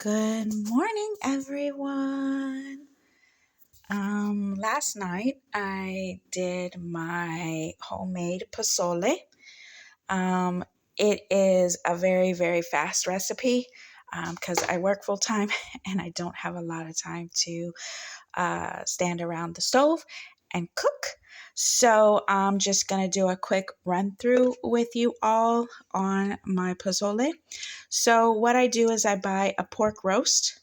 Good morning, everyone. Last night I did my homemade pozole. Um, it is a very, very fast recipe because I work full time and I don't have a lot of time to stand around the stove and cook. So I'm just going to do a quick run through with you all on my pozole. So what I do is I buy a pork roast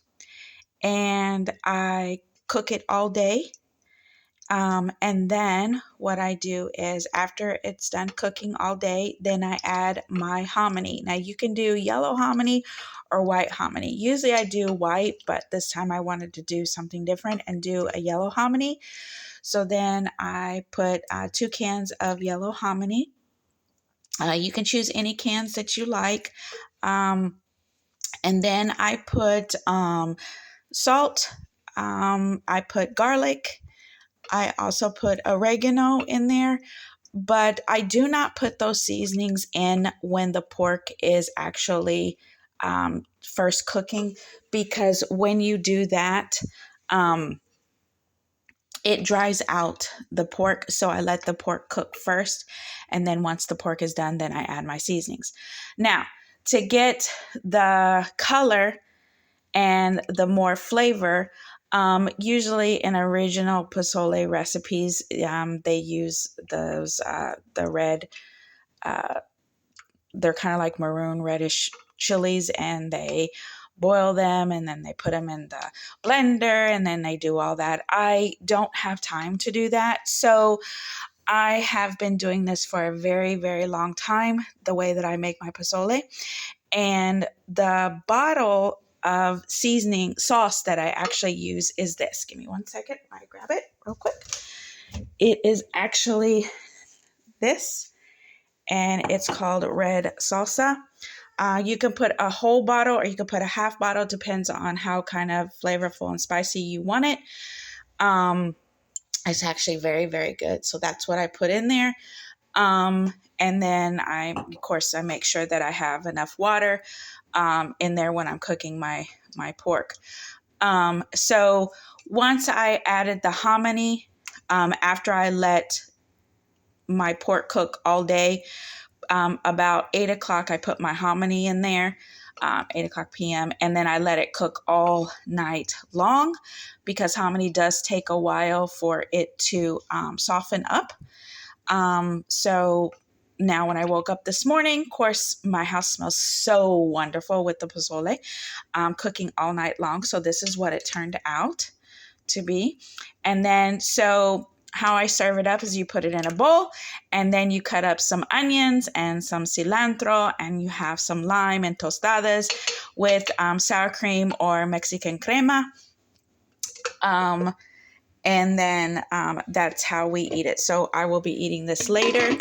and I cook it all day. And then what I do is after it's done cooking all day, then I add my hominy. Now you can do yellow hominy or white hominy. Usually I do white, but this time I wanted to do something different and do a yellow hominy. So then I put 2 cans of yellow hominy. You can choose any cans that you like. And then I put salt. I put garlic. I also put oregano in there, but I do not put those seasonings in when the pork is actually first cooking, because when you do that, it dries out the pork. So I let the pork cook first, and then once the pork is done, then I add my seasonings. Now, to get the color and the more flavor, usually in original pozole recipes, they use those the red, they're kind of like maroon reddish chilies, and they boil them and then they put them in the blender and then they do all that. I don't have time to do that, so I have been doing this for a very, very long time, the way that I make my pozole. And the bottle of seasoning sauce that I actually use is this. Give me 1 second. I grab it real quick. It is actually this, and it's called red salsa. You can put a whole bottle or you can put a half bottle, depends on how kind of flavorful and spicy you want it. It's actually very, very good. So that's what I put in there. And then of course, I make sure that I have enough water in there when I'm cooking my pork. So once I added the hominy, after I let my pork cook all day, about 8 o'clock, I put my hominy in there, 8 o'clock p.m., and then I let it cook all night long, because hominy does take a while for it to soften up. So now when I woke up this morning, of course, my house smells so wonderful with the pozole, cooking all night long. So this is what it turned out to be. And then, so how I serve it up is you put it in a bowl and then you cut up some onions and some cilantro, and you have some lime and tostadas with sour cream or Mexican crema. And then that's how we eat it. So I will be eating this later.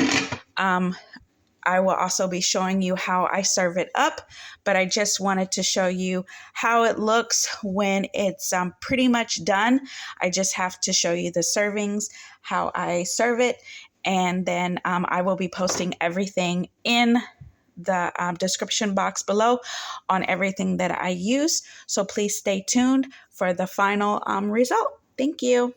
I will also be showing you how I serve it up, but I just wanted to show you how it looks when it's pretty much done. I just have to show you the servings, how I serve it, and then I will be posting everything in the description box below on everything that I use. So please stay tuned for the final result. Thank you.